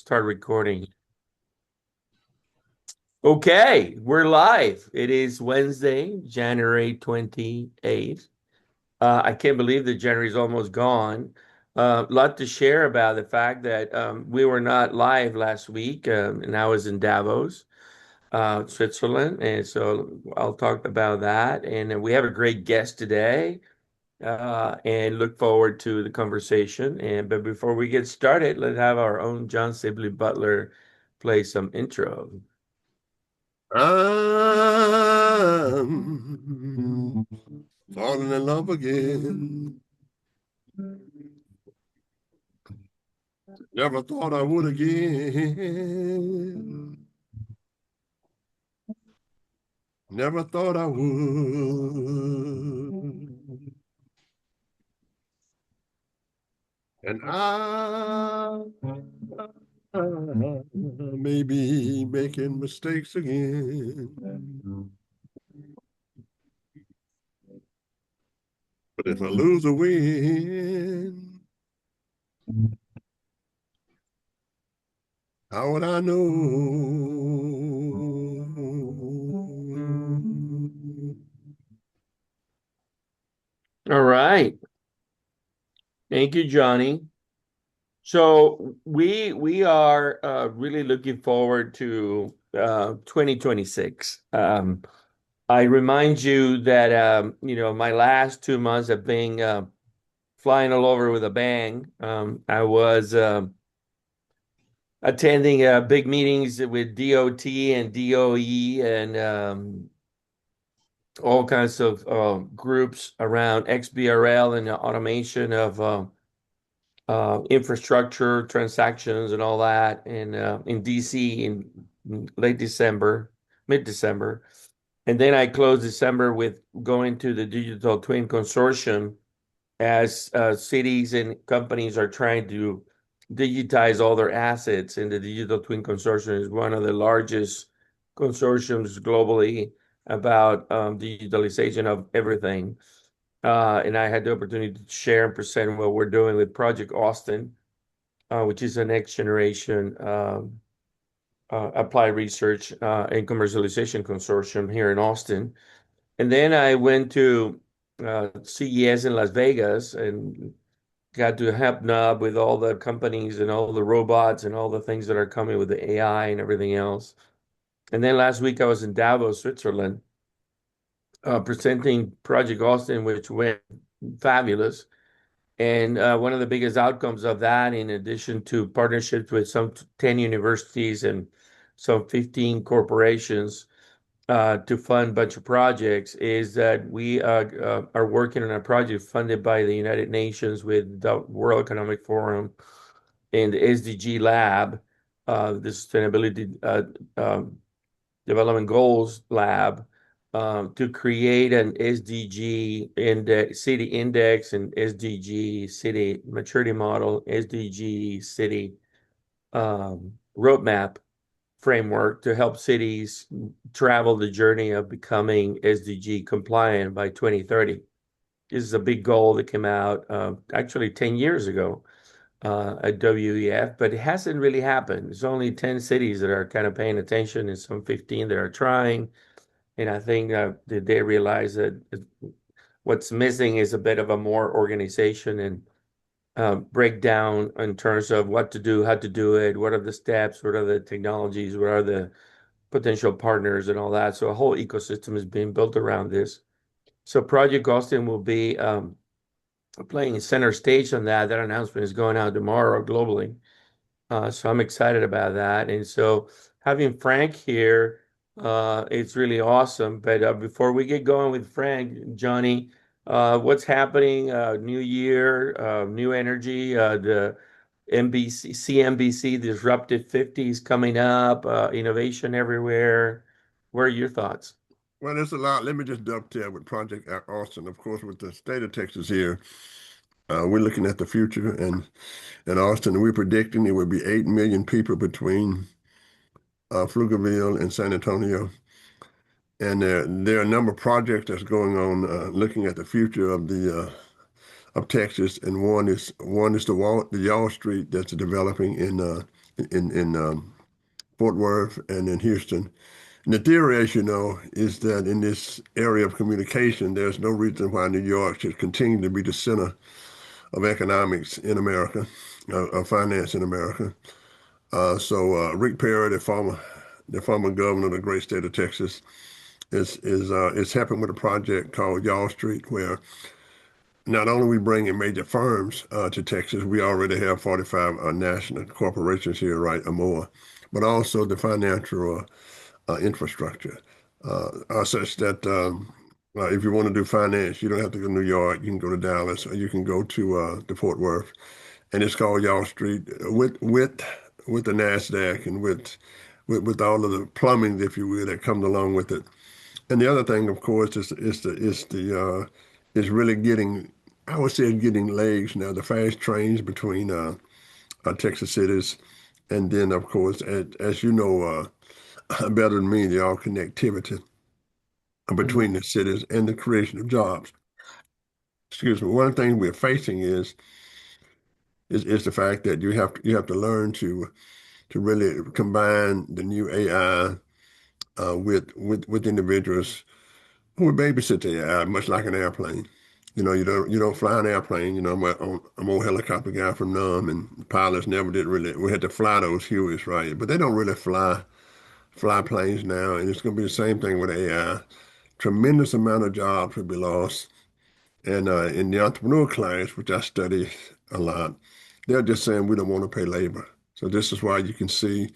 start recording. Okay, we're live. It is Wednesday, January 28th. I can't believe that January's almost gone. A lot to share about the fact that we were not live last week, and I was in Davos, Switzerland, and so I'll talk about that. And we have a great guest today, and look forward to the conversation. But before we get started, let's have our own John Sibley Butler play some intro. I'm falling in love again. Never thought I would again. Never thought I would. And I may be making mistakes again. But if I lose or win, how would I know? All right. Thank you, Johnny. So we are really looking forward to 2026. I remind you that my last 2 months have been flying all over with a bang. I was attending big meetings with DOT and DOE and all kinds of groups around XBRL and the automation of infrastructure transactions and all that in DC in late December, mid-December. And then I closed December with going to the Digital Twin Consortium as cities and companies are trying to digitize all their assets. And the Digital Twin Consortium is one of the largest consortiums globally about digitalization of everything. And I had the opportunity to share and present what we're doing with Project Austin, which is a next generation applied research and commercialization consortium here in Austin. And then I went to CES in Las Vegas and got to help Nub with all the companies and all the robots and all the things that are coming with the AI and everything else. And then last week I was in Davos, Switzerland, presenting Project Austin, which went fabulous. And one of the biggest outcomes of that, in addition to partnerships with some 10 universities and some 15 corporations to fund a bunch of projects, is that we are working on a project funded by the United Nations with the World Economic Forum and the SDG Lab, the Sustainability Development Goals Lab, to create an SDG index, city index, and SDG city maturity model, SDG city roadmap framework to help cities travel the journey of becoming SDG compliant by 2030. This is a big goal that came out actually 10 years ago at WEF, but it hasn't really happened. There's only 10 cities that are kind of paying attention and some 15 that are trying. And I think that they realize that what's missing is a bit of a more organization and breakdown in terms of what to do, how to do it, what are the steps, what are the technologies, what are the potential partners and all that. So a whole ecosystem is being built around this. So Project Austin will be playing center stage on that. That announcement is going out tomorrow globally. So I'm excited about that. And so having Frank here, it's really awesome. But before we get going with Frank, Johnny, what's happening? New year, new energy, the NBC, CNBC Disruptive 50s coming up, innovation everywhere. What are your thoughts? Well, there's a lot. Let me just dovetail with Project Austin. Of course, with the state of Texas here, we're looking at the future, and in Austin, we're predicting there will be 8 million people between Pflugerville and San Antonio. And there are a number of projects that's going on looking at the future of Texas, and one is the Y'all Street that's developing in Fort Worth and in Houston. And the theory, as you know, is that in this area of communication, there's no reason why New York should continue to be the center of economics in America, of finance in America. So Rick Perry, the former governor of the great state of Texas, is helping with a project called Y'all Street, where not only we bringing major firms to Texas, we already have 45 national corporations here, right, or more, but also the financial infrastructure are such that if you want to do finance, you don't have to go to New York. You can go to Dallas, or you can go to Fort Worth, and it's called Y'all Street with the NASDAQ and with all of the plumbing, if you will, that comes along with it. And the other thing, of course, is really getting, I would say, getting legs now. The fast trains between Texas cities, and then, of course, as you know better than me, the all connectivity between the cities and the creation of jobs. Excuse me. One of the things we're facing is the fact that you have to learn to really combine the new AI with individuals who would babysit the AI, much like an airplane. You don't fly an airplane. I'm old helicopter guy from Num, and pilots never did really. We had to fly those Hueys, right? But they don't really fly planes now, and it's going to be the same thing with AI. Tremendous amount of jobs will be lost, and in the entrepreneur class, which I study a lot, they're just saying we don't want to pay labor. So this is why you can see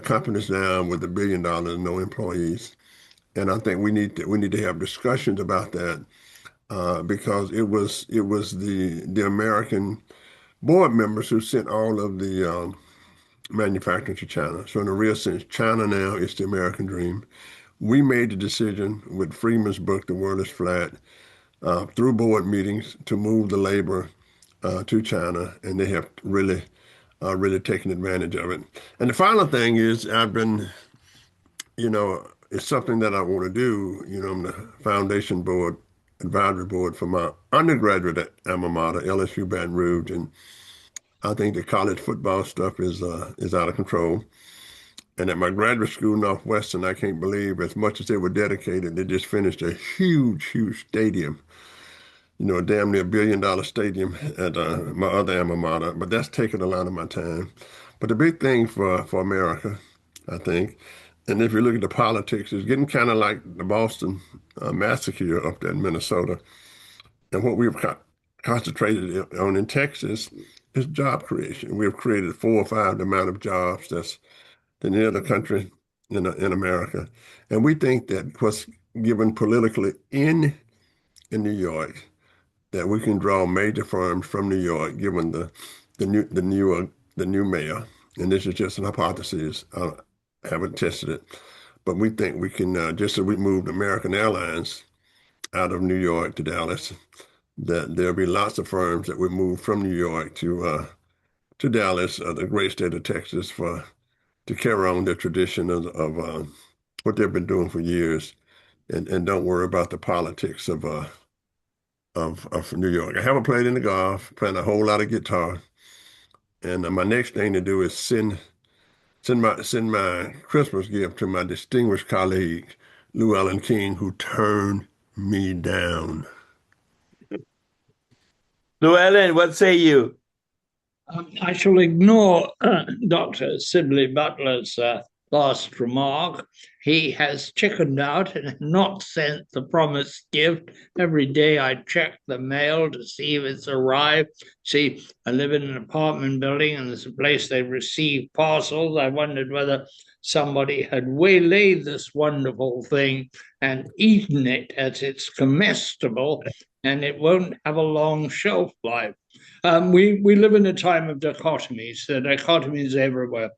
companies now with $1 billion and no employees. And I think we need to have discussions about that because it was the American board members who sent all of the manufacturing to China. So in a real sense, China now is the American dream. We made the decision with Freeman's book, The World is Flat, through board meetings to move the labor to China, and they have really taken advantage of it. And the final thing is, it's something that I want to do. I'm the foundation board, advisory board for my undergraduate alma mater, LSU Baton Rouge, and I think the college football stuff is out of control. And at my graduate school, Northwestern, I can't believe as much as they were dedicated, they just finished a huge, huge stadium, damn near $1 billion stadium at my other alma mater. But that's taken a lot of my time. But the big thing for America, I think, and if you look at the politics, it's getting kind of like the Boston massacre up there in Minnesota. And what we've concentrated on in Texas is job creation. We've created 4 or 5 the amount of jobs that's than any other country in America. And we think that what's given politically in New York, that we can draw major firms from New York, given the new mayor. And this is just an hypothesis. I haven't tested it, but we think we can just as we moved American Airlines out of New York to Dallas, that there'll be lots of firms that will move from New York to Dallas, the great state of Texas, to carry on their tradition of what they've been doing for years, and don't worry about the politics of New York. I haven't played any golf, playing a whole lot of guitar, and my next thing to do is send my Christmas gift to my distinguished colleague Lou Allen King, who turned me down. Llewellyn, what say you? I shall ignore Dr. Sibley Butler's last remark. He has chickened out and not sent the promised gift. Every day I check the mail to see if it's arrived. See, I live in an apartment building and there's a place they receive parcels. I wondered whether somebody had waylaid this wonderful thing and eaten it as it's comestible, and it won't have a long shelf life. We live in a time of dichotomies. There are dichotomies everywhere.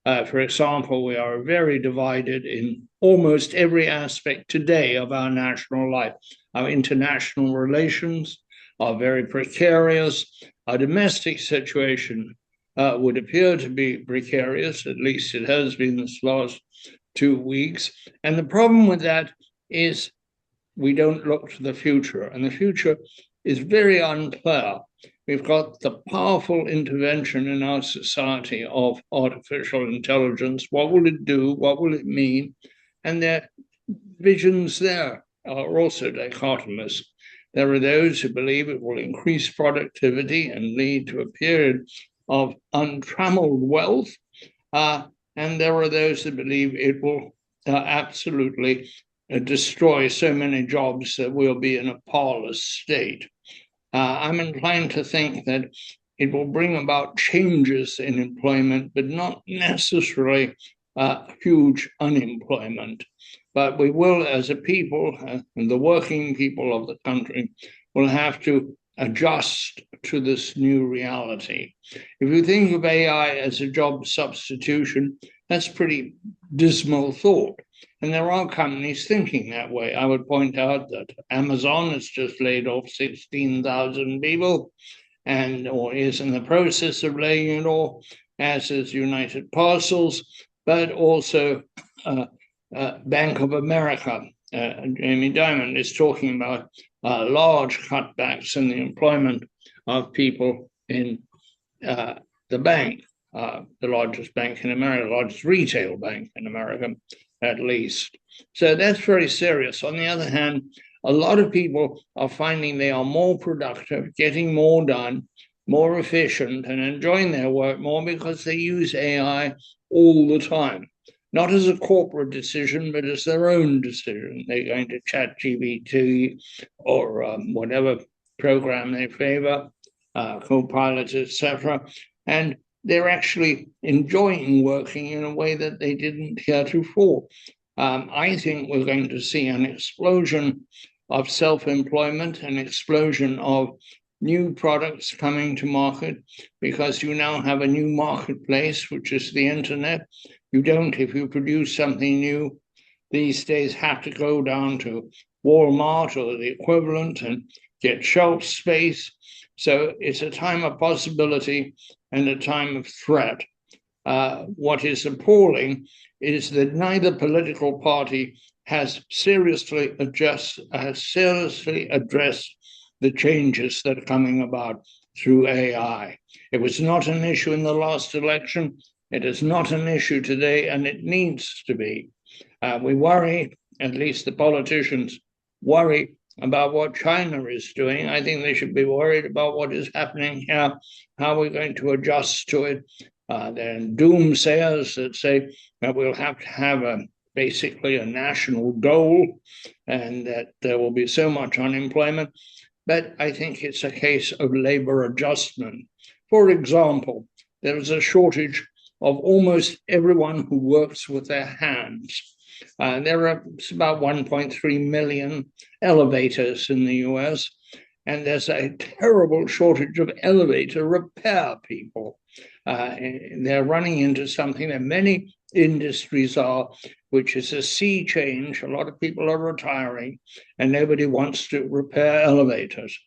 For example, we are very divided in almost every aspect today of our national life. Our international relations are very precarious. Our domestic situation would appear to be precarious, at least it has been this last 2 weeks. And the problem with that is we don't look to the future. And the future is very unclear. We've got the powerful intervention in our society of artificial intelligence. What will it do? What will it mean? And their visions there are also dichotomous. There are those who believe it will increase productivity and lead to a period of untrammeled wealth. And there are those that believe it will absolutely destroy so many jobs that we'll be in a parlous state. I'm inclined to think that it will bring about changes in employment, but not necessarily huge unemployment. But we will, as a people, and the working people of the country, will have to adjust to this new reality. If you think of AI as a job substitution, that's pretty dismal thought. And there are companies thinking that way. I would point out that Amazon has just laid off 16,000 people or is in the process of laying it off, as is United Parcels, but also Bank of America. Jamie Dimon is talking about large cutbacks in the employment of people in the bank, the largest bank in America, the largest retail bank in America, at least. So that's very serious. On the other hand, a lot of people are finding they are more productive, getting more done, more efficient, and enjoying their work more because they use AI all the time. Not as a corporate decision, but as their own decision. They're going to ChatGPT or whatever program they favor, Copilot, etc. And they're actually enjoying working in a way that they didn't heretofore. I think we're going to see an explosion of self-employment, an explosion of new products coming to market, because you now have a new marketplace, which is the internet. You don't, if you produce something new these days, have to go down to Walmart or the equivalent and get shelf space. So it's a time of possibility and a time of threat. What is appalling is that neither political party has seriously addressed the changes that are coming about through AI. It was not an issue in the last election. It is not an issue today, and it needs to be. We worry, at least the politicians worry, about what China is doing. I think they should be worried about what is happening here, how we're going to adjust to it. There are doomsayers that say that we'll have to have basically a national goal and that there will be so much unemployment. But I think it's a case of labor adjustment. For example, there is a shortage of almost everyone who works with their hands. There are about 1.3 million elevators in the US, and there's a terrible shortage of elevator repair people. They're running into something that many industries are, which is a sea change. A lot of people are retiring, and nobody wants to repair elevators.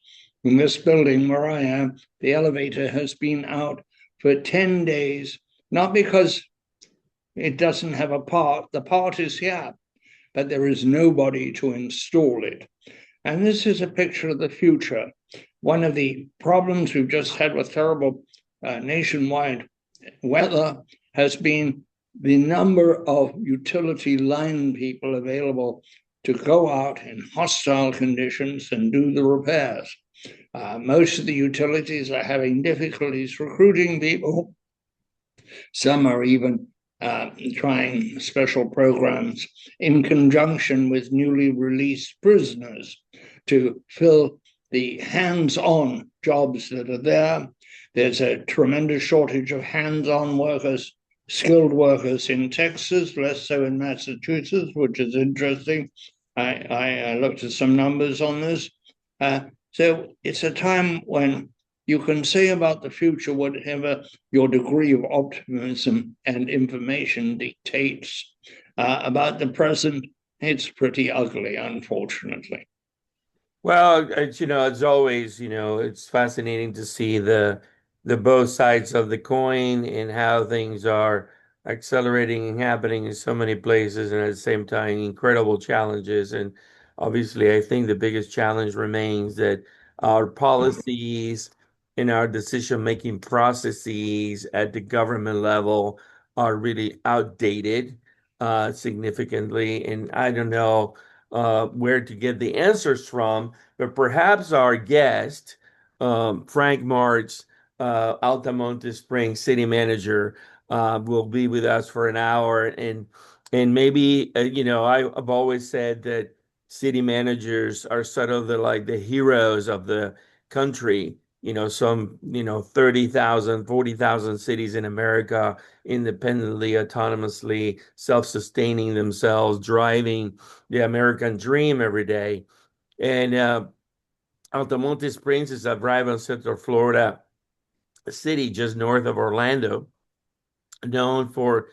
In this building where I am, the elevator has been out for 10 days, not because it doesn't have a part. The part is here, but there is nobody to install it. And this is a picture of the future. One of the problems we've just had with terrible nationwide weather has been the number of utility line people available to go out in hostile conditions and do the repairs. Most of the utilities are having difficulties recruiting people. Some are even trying special programs in conjunction with newly released prisoners to fill the hands-on jobs that are there. There's a tremendous shortage of hands-on workers, skilled workers in Texas, less so in Massachusetts, which is interesting. I looked at some numbers on this. So it's a time when you can say about the future whatever your degree of optimism and information dictates. About the present, it's pretty ugly, unfortunately. Well, it's always, it's fascinating to see the both sides of the coin and how things are accelerating and happening in so many places, and at the same time, incredible challenges. And obviously, I think the biggest challenge remains that our policies and our decision-making processes at the government level are really outdated significantly. And I don't know where to get the answers from, but perhaps our guest, Frank Martz, Altamonte Springs city manager, will be with us for an hour. And maybe, I've always said that city managers are sort of the heroes of the country. Some, 30,000, 40,000 cities in America independently, autonomously, self-sustaining themselves, driving the American dream every day. And Altamonte Springs is a vibrant Central Florida city just north of Orlando, known for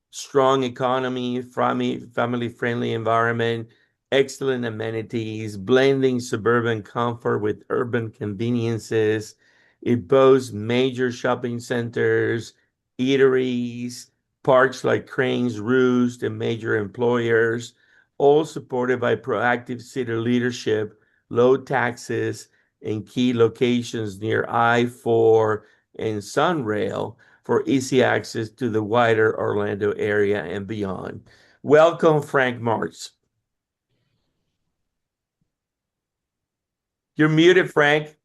strong economy, family-friendly environment, excellent amenities, blending suburban comfort with urban conveniences. It boasts major shopping centers, eateries, parks like Cranes Roost, and major employers, all supported by proactive city leadership, low taxes, and key locations near I-4 and SunRail for easy access to the wider Orlando area and beyond. Welcome, Frank Martz. You're muted, Frank.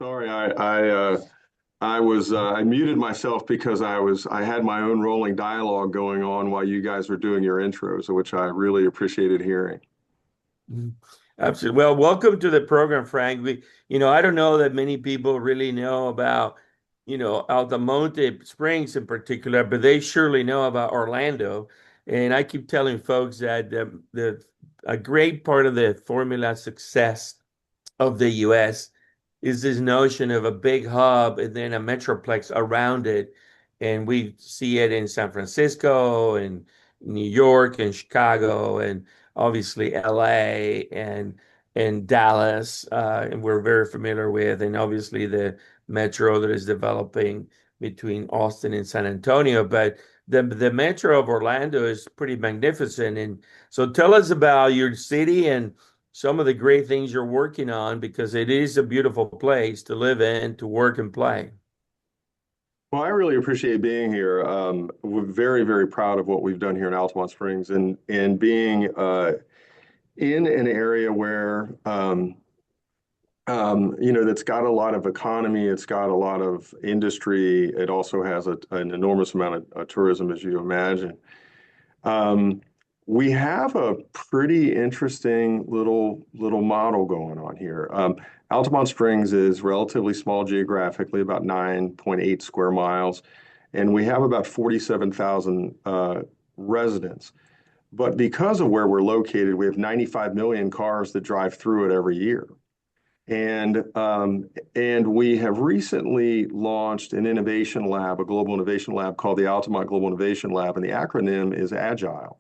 Sorry, I muted myself because I had my own rolling dialogue going on while you guys were doing your intros, which I really appreciated hearing. Absolutely. Well, welcome to the program, Frank. I don't know that many people really know about, Altamonte Springs in particular, but they surely know about Orlando. And I keep telling folks that a great part of the formula success of the US is this notion of a big hub and then a metroplex around it. And we see it in San Francisco and New York and Chicago and obviously LA and Dallas, and we're very familiar with, and obviously the metro that is developing between Austin and San Antonio. But the metro of Orlando is pretty magnificent. And so tell us about your city and some of the great things you're working on, because it is a beautiful place to live in, to work and play. Well, I really appreciate being here. We're very, very proud of what we've done here in Altamonte Springs and being in an area where that's got a lot of economy, it's got a lot of industry. It also has an enormous amount of tourism, as you imagine. We have a pretty interesting little model going on here. Altamonte Springs is relatively small geographically, about 9.8 square miles, and we have about 47,000 residents. But because of where we're located, we have 95 million cars that drive through it every year. And we have recently launched an innovation lab, a global innovation lab called the Altamonte Global Innovation Lab, and the acronym is AGILE.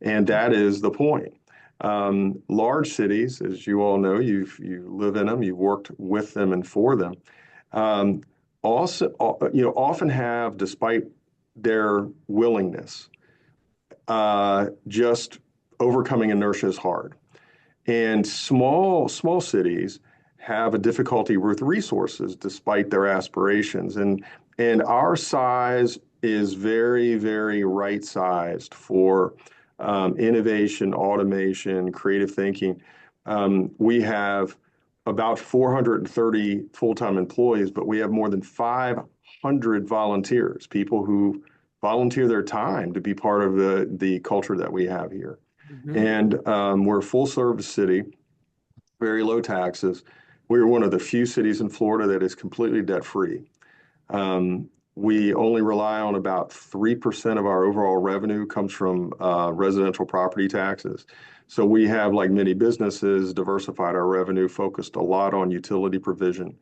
And that is the point. Large cities, as you all know, you live in them, you've worked with them and for them, also, often have, despite their willingness, just overcoming inertia is hard. And small cities have a difficulty with resources despite their aspirations. And our size is very, very right-sized for innovation, automation, creative thinking. We have about 430 full-time employees, but we have more than 500 volunteers, people who volunteer their time to be part of the culture that we have here. Mm-hmm. And we're a full-service city, very low taxes. We're one of the few cities in Florida that is completely debt-free. We only rely on about 3% of our overall revenue comes from residential property taxes. So we have, like many businesses, diversified our revenue, focused a lot on utility provision.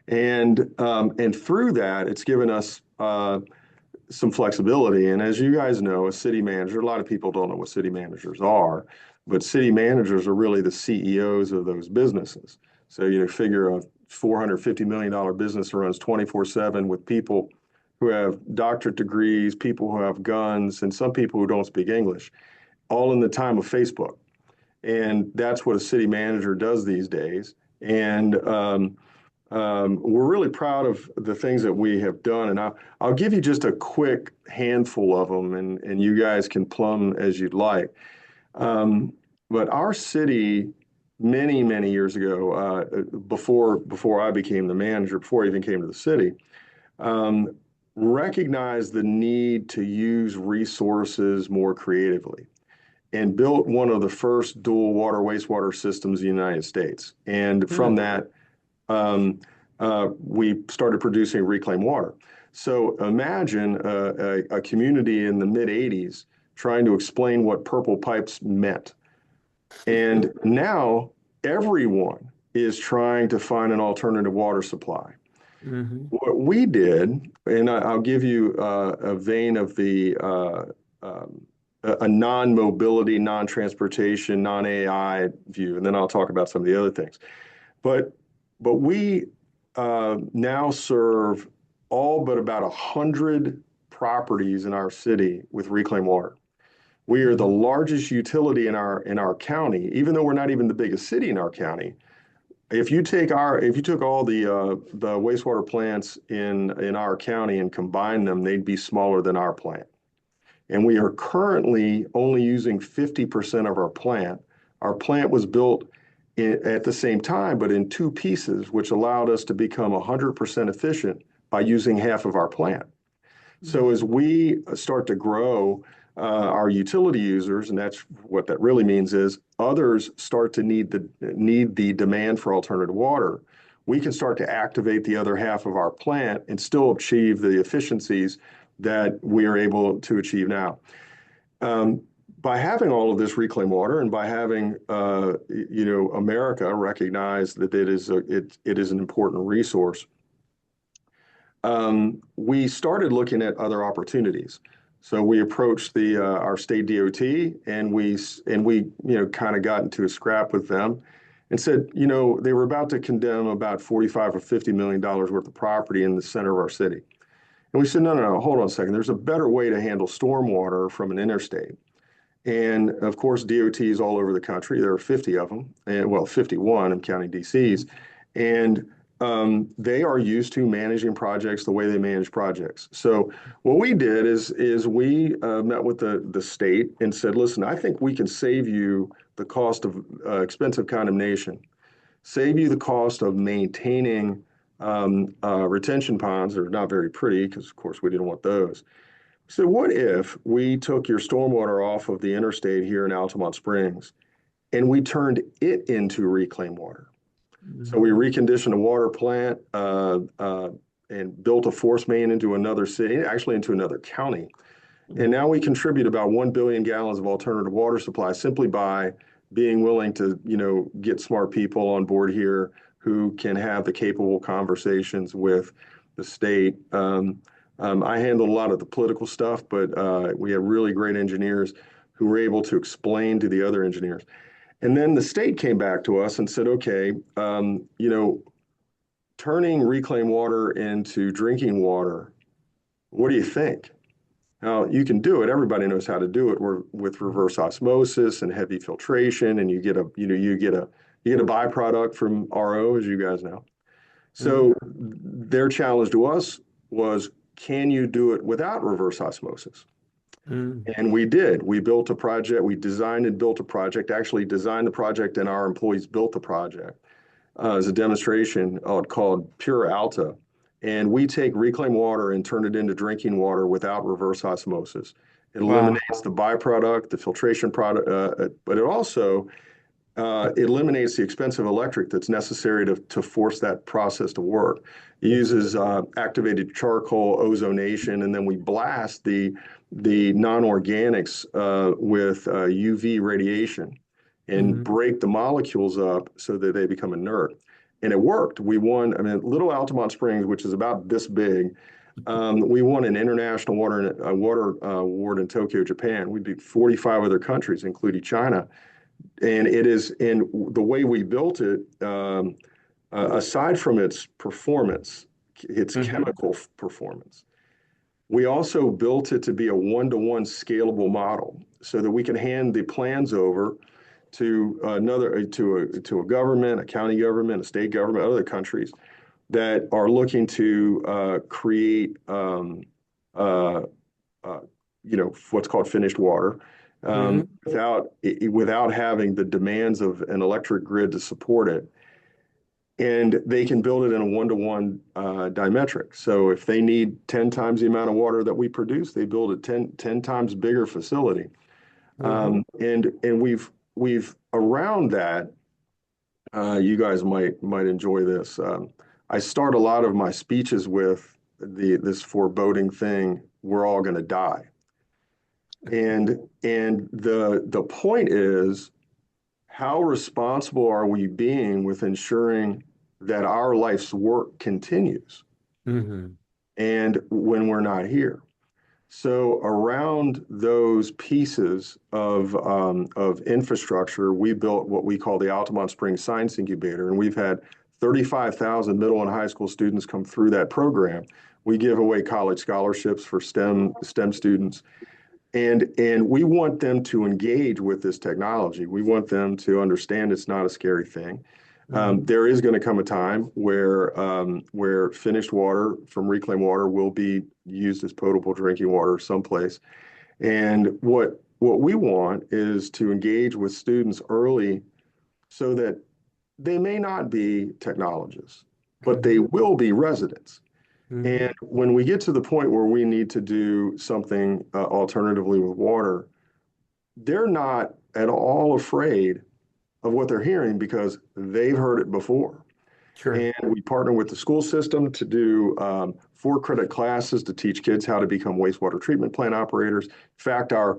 And through that, it's given us some flexibility. And as you guys know, a city manager, a lot of people don't know what city managers are, but city managers are really the CEOs of those businesses. So, figure a $450 million business runs 24/7 with people who have doctorate degrees, people who have guns, and some people who don't speak English, all in the time of Facebook. And that's what a city manager does these days. And we're really proud of the things that we have done. And I'll give you just a quick handful of them, and you guys can plumb as you'd like. But our city, many, many years ago, before I became the manager, before I even came to the city, recognized the need to use resources more creatively and built one of the first dual water wastewater systems in the United States. And from that, we started producing reclaimed water. So imagine a community in the mid 80s trying to explain what purple pipes meant. And now everyone is trying to find an alternative water supply. What we did, and I'll give you a vein of the a non-mobility, non-transportation, non-AI view, and then I'll talk about some of the other things. But we now serve all but about 100 properties in our city with reclaimed water. We are the largest utility in our county, even though we're not even the biggest city in our county. If you took all the wastewater plants in our county and combined them, they'd be smaller than our plant. And we are currently only using 50% of our plant. Our plant was built at the same time, but in two pieces, which allowed us to become 100% efficient by using half of our plant. So as we start to grow our utility users, and that's what that really means is others start to need the demand for alternative water, we can start to activate the other half of our plant and still achieve the efficiencies that we are able to achieve now. By having all of this reclaimed water and by having America recognize that it is an important resource, we started looking at other opportunities. So we approached our state DOT and we kind of got into a scrap with them and said, they were about to condemn about $45 or $50 million worth of property in the center of our city. And we said, no, hold on a second. There's a better way to handle stormwater from an interstate. And of course, DOTs all over the country, there are 50 of them, and 51, I'm counting DCs. And they are used to managing projects the way they manage projects. So what we did is we met with the state and said, listen, I think we can save you the cost of expensive condemnation, save you the cost of maintaining retention ponds. They're not very pretty because, of course, we didn't want those. So what if we took your stormwater off of the interstate here in Altamonte Springs and we turned it into reclaimed water? So we reconditioned a water plant and built a force main into another city, actually into another county. And now we contribute about 1 billion gallons of alternative water supply simply by being willing to, get smart people on board here who can have the capable conversations with the state. I handled a lot of the political stuff, but we had really great engineers who were able to explain to the other engineers. And then the state came back to us and said, okay, turning reclaimed water into drinking water, what do you think? Now, you can do it. Everybody knows how to do it. With reverse osmosis and heavy filtration, and you get a byproduct from RO, as you guys know. So their challenge to us was, can you do it without reverse osmosis? And we did. We built a project. We designed and built a project, actually designed the project, and our employees built the project as a demonstration called Pure Alta. And we take reclaimed water and turn it into drinking water without reverse osmosis. It eliminates the byproduct, the filtration product, but it also eliminates the expensive electric that's necessary to force that process to work. It uses activated charcoal ozonation, and then we blast the non-organics with UV radiation and break the molecules up so that they become inert. And it worked. We won, little Altamonte Springs, which is about this big, we won an international water award in Tokyo, Japan. We beat 45 other countries, including China. And it is, in the way we built it, aside from its performance, its chemical performance, we also built it to be a one-to-one scalable model so that we can hand the plans over to another to a government, a county government, a state government, other countries that are looking to create what's called finished water without having the demands of an electric grid to support it. And they can build it in a one-to-one diametric. So if they need 10 times the amount of water that we produce, they build a 10 times bigger facility. And we've around that, you guys might enjoy this. I start a lot of my speeches with this foreboding thing, we're all going to die. And the point is, how responsible are we being with ensuring that our life's work continues and when we're not here? So around those pieces of infrastructure, we built what we call the Altamonte Springs Science Incubator, and we've had 35,000 middle and high school students come through that program. We give away college scholarships for STEM students. And we want them to engage with this technology. We want them to understand it's not a scary thing. There is going to come a time where finished water from reclaimed water will be used as potable drinking water someplace. And what we want is to engage with students early so that they may not be technologists, but they will be residents. And when we get to the point where we need to do something alternatively with water, they're not at all afraid of what they're hearing because they've heard it before. Sure. And we partner with the school system to do 4-credit classes to teach kids how to become wastewater treatment plant operators. In fact, our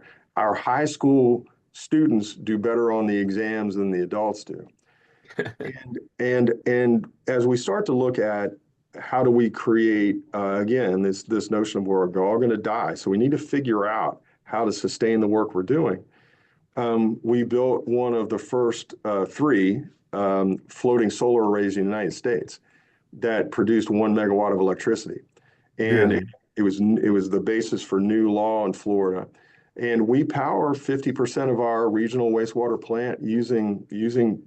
high school students do better on the exams than the adults do. and as we start to look at how do we create, again, this notion of we're all going to die. So we need to figure out how to sustain the work we're doing. We built one of the first 3 floating solar arrays in the United States that produced 1 megawatt of electricity. And it was the basis for new law in Florida. And we power 50% of our regional wastewater plant using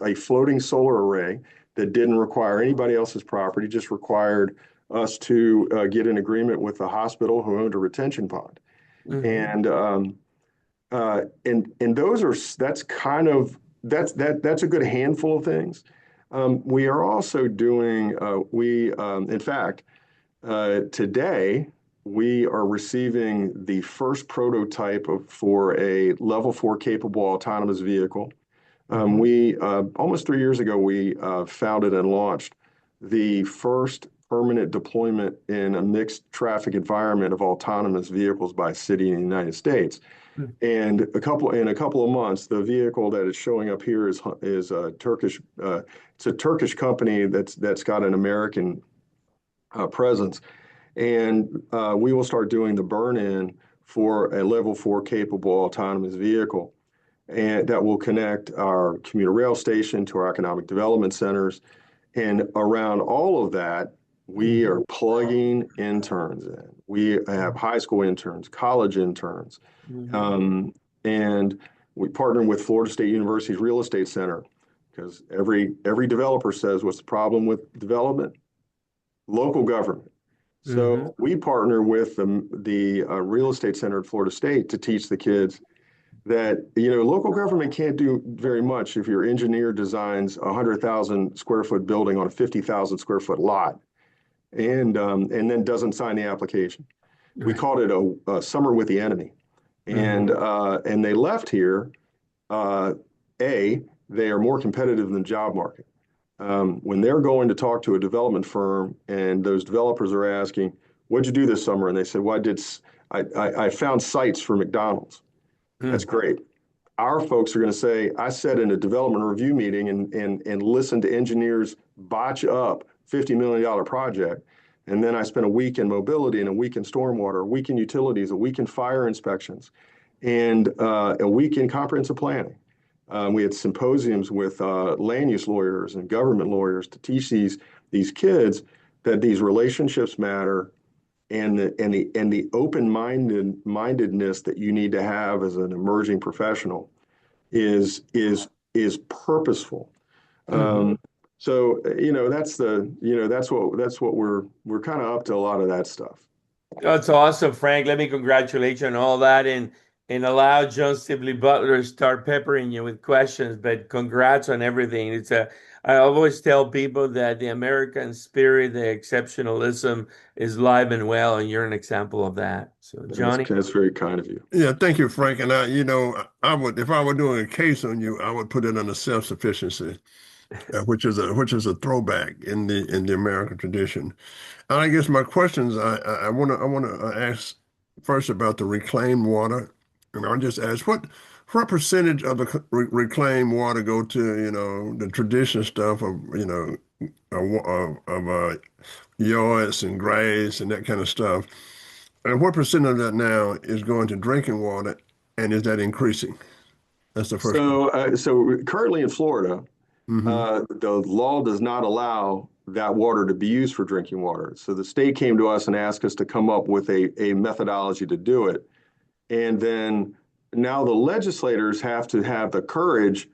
a floating solar array that didn't require anybody else's property, just required us to get an agreement with the hospital who owned a retention pond. And that's a good handful of things. We are also doing in fact today we are receiving the first prototype for a level 4 capable autonomous vehicle. We almost 3 years ago, we founded and launched the first permanent deployment in a mixed traffic environment of autonomous vehicles by a city in the United States. And in a couple of months, the vehicle that is showing up here is a Turkish. It's a Turkish company that's got an American presence, and we will start doing the burn-in for a level 4 capable autonomous vehicle. And that will connect our commuter rail station to our economic development centers. And around all of that, we are plugging interns in. We have high school interns, college interns. And we partner with Florida State University's Real Estate Center because every developer says, what's the problem with development? Local government. So we partner with the Real Estate Center at Florida State to teach the kids that, local government can't do very much if your engineer designs a 100,000 square foot building on a 50,000 square foot lot and then doesn't sign the application. We called it a summer with the enemy. And they left here, they are more competitive than the job market. When they're going to talk to a development firm and those developers are asking, what'd you do this summer? And they said, well, I found sites for McDonald's. That's great. Our folks are going to say, I sat in a development review meeting and listened to engineers botch up $50 million project. And then I spent a week in mobility and a week in stormwater, a week in utilities, a week in fire inspections, and a week in comprehensive planning. We had symposiums with land use lawyers and government lawyers to teach these kids that these relationships matter, and the open-mindedness that you need to have as an emerging professional. is purposeful. So that's what we're kind of up to, a lot of that stuff. That's awesome, Frank. Let me congratulate you on all that, and allow John Sibley Butler to start peppering you with questions. But congrats on everything. I always tell people that the American spirit, the exceptionalism is live and well, and you're an example of that. So, Johnny. That's very kind of you. Yeah, thank you, Frank. And I would, if I were doing a case on you, I would put it under self-sufficiency, which is a throwback in the American tradition. And I guess my questions, I want to ask first about the reclaimed water, and I'll just ask what percentage of the reclaimed water go to the traditional stuff of yards and grass and that kind of stuff, and what percent of that now is going to drinking water, and is that increasing? That's the first one. So currently in Florida, Hmm. the law does not allow that water to be used for drinking water. So the state came to us and asked us to come up with a methodology to do it. And then now the legislators have to have the courage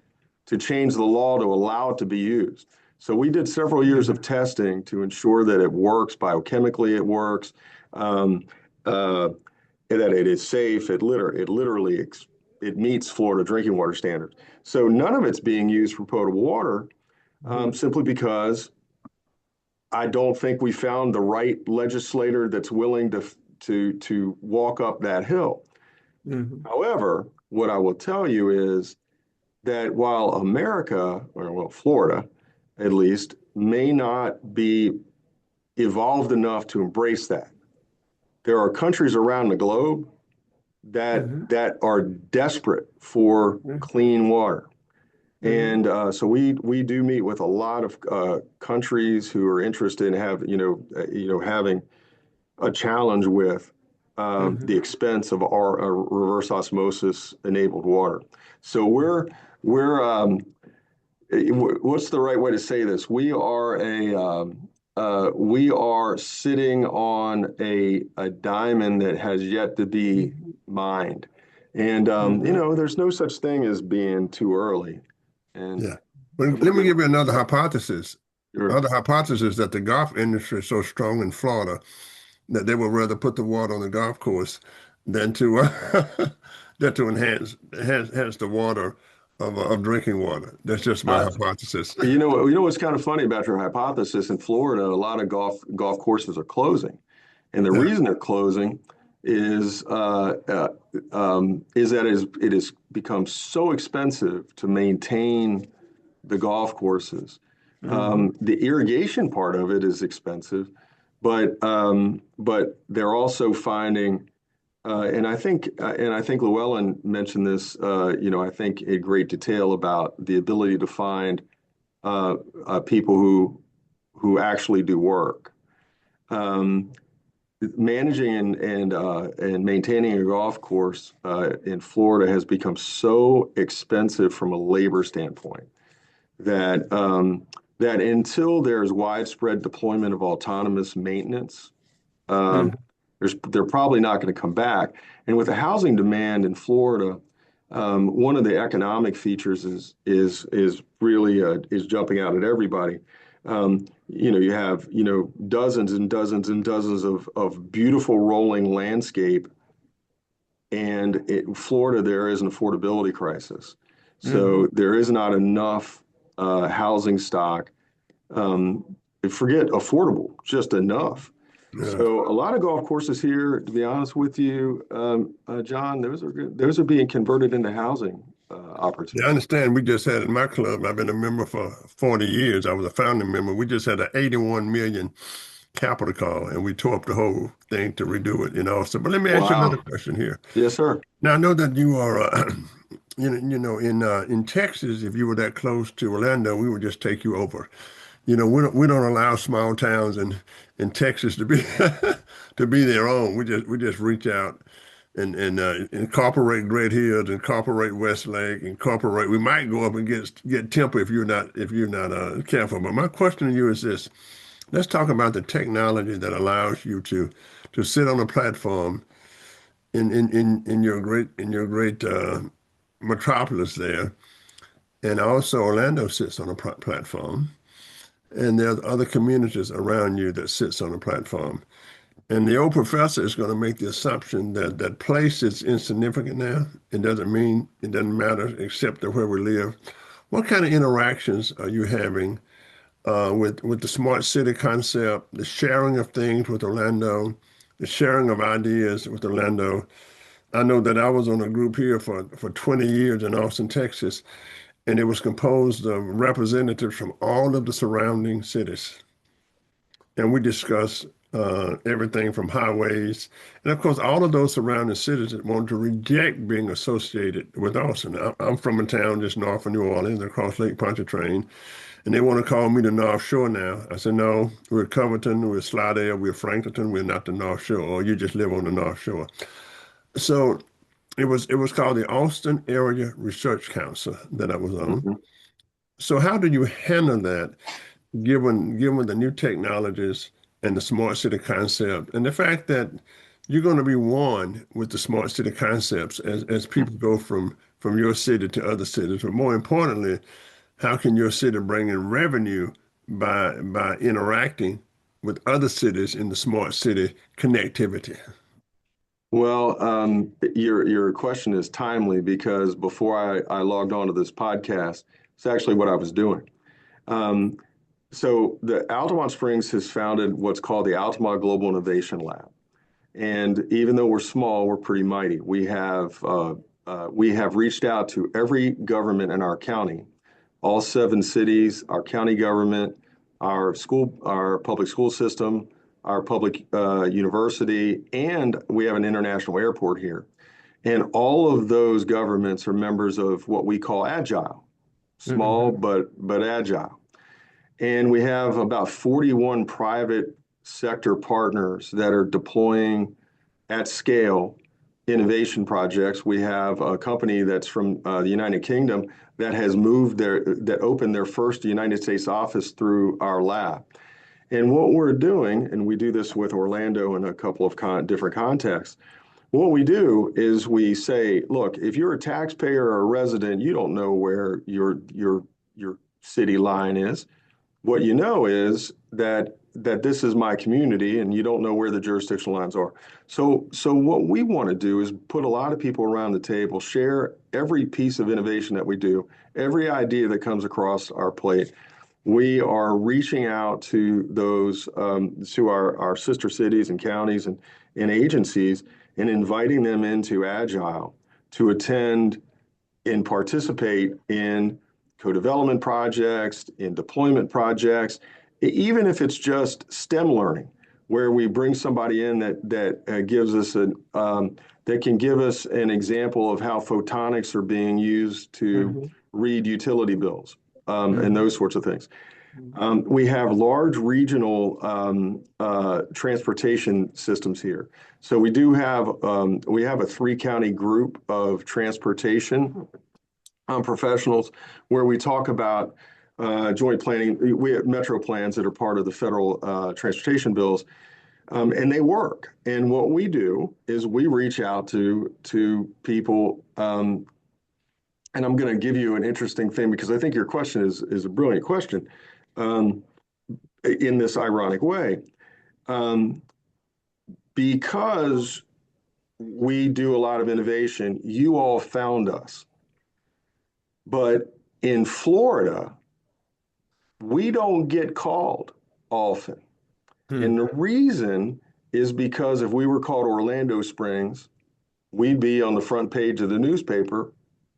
to change the law to allow it to be used. So we did several years of testing to ensure that it works, biochemically it works, that it is safe. It literally it meets Florida drinking water standards. So none of it's being used for potable water, simply because I don't think we found the right legislator that's willing to walk up that hill. However, what I will tell you is that while America, or well, Florida at least, may not be evolved enough to embrace that, there are countries around the globe that are desperate for clean water. And so we do meet with a lot of countries who are interested in having a challenge with the expense of our reverse osmosis enabled water. So we're what's the right way to say this? We are sitting on a diamond that has yet to be mined, and there's no such thing as being too early. And Yeah. But let me give you another hypothesis. sure. Other hypothesis that the golf industry is so strong in Florida that they would rather put the water on the golf course than to than to enhance the water of drinking water. That's just my hypothesis. What's kind of funny about your hypothesis? In Florida, a lot of golf courses are closing, and the Yeah. reason they're closing is that it has become so expensive to maintain the golf courses. The irrigation part of it is expensive, but they're also finding, and I think Llewellyn mentioned this, I think in great detail about the ability to find people who actually do work. Managing and maintaining a golf course in Florida has become so expensive from a labor standpoint that that until there's widespread deployment of autonomous maintenance, they're probably not going to come back. And with the housing demand in Florida, one of the economic features is really is jumping out at everybody. You have dozens and dozens and dozens of beautiful rolling landscape, and in Florida there is an affordability crisis. So there is not enough housing stock. Forget affordable, just enough. Yeah. So a lot of golf courses here, to be honest with you, John, those are being converted into housing opportunities. Yeah, I understand. We just had in my club, I've been a member for 40 years. I was a founding member. We just had an 81 million capital call, and we tore up the whole thing to redo it. So, but let me ask you another Wow. question here. Yes, sir. Now, I know that you are, in Texas, if you were that close to Orlando, we would just take you over. We don't allow small towns in Texas to be to be their own. We just reach out and incorporate Great Hills, incorporate Westlake, incorporate. We might go up and get Temple if you're not careful. But my question to you is this: let's talk about the technology that allows you to sit on a platform in your great metropolis there. And also Orlando sits on a platform. And there's other communities around you that sits on a platform. And the old professor is going to make the assumption that that place is insignificant now. It doesn't mean, it doesn't matter except that where we live. What kind of interactions are you having with the smart city concept, the sharing of things with Orlando, the sharing of ideas with Orlando? I know that I was on a group here for 20 years in Austin, Texas, and it was composed of representatives from all of the surrounding cities. And we discussed everything from highways. And of course, all of those surrounding cities that wanted to reject being associated with Austin. I'm from a town just north of New Orleans, across Lake Pontchartrain, and they want to call me the North Shore now. I said, no, we're Coverton, we're Slidell, we're Franklinton, we're not the North Shore, or you just live on the North Shore. So it was called the Austin Area Research Council that I was on. Mhm. So how do you handle that, given the new technologies and the smart city concept, and the fact that you're going to be one with the smart city concepts as people go from your city to other cities, but more importantly, how can your city bring in revenue by interacting with other cities in the smart city connectivity? Well, your question is timely because before I logged on to this podcast, it's actually what I was doing. Um, so the Altamonte Springs has founded what's called the Altamont Global Innovation Lab. And even though we're small, we're pretty mighty. We have reached out to every government in our county, all 7 cities, our county government, our public school system, our public university, and we have an international airport here. And all of those governments are members of what we call Agile, small but agile. And we have about 41 private sector partners that are deploying at scale innovation projects. We have a company that's from the United Kingdom that has that opened their first United States office through our lab. And what we're doing, and we do this with Orlando in a couple of different contexts, what we do is we say, look, if you're a taxpayer or a resident, you don't know where your city line is. What you know is that this is my community, and you don't know where the jurisdictional lines are. So what we want to do is put a lot of people around the table, share every piece of innovation that we do, every idea that comes across our plate. We are reaching out to those to our sister cities and counties and agencies and inviting them into Agile to attend and participate in co-development projects, in deployment projects, even if it's just STEM learning, where we bring somebody in that gives us that can give us an example of how photonics are being used to read utility bills and those sorts of things. We have large regional transportation systems here. So we do have a 3-county group of transportation professionals where we talk about joint planning. We have metro plans that are part of the federal transportation bills, and they work. And what we do is we reach out to people. And I'm going to give you an interesting thing because I think your question is a brilliant question in this ironic way. Because we do a lot of innovation, you all found us. But in Florida, we don't get called often. And the reason is because if we were called Orlando Springs, we'd be on the front page of the newspaper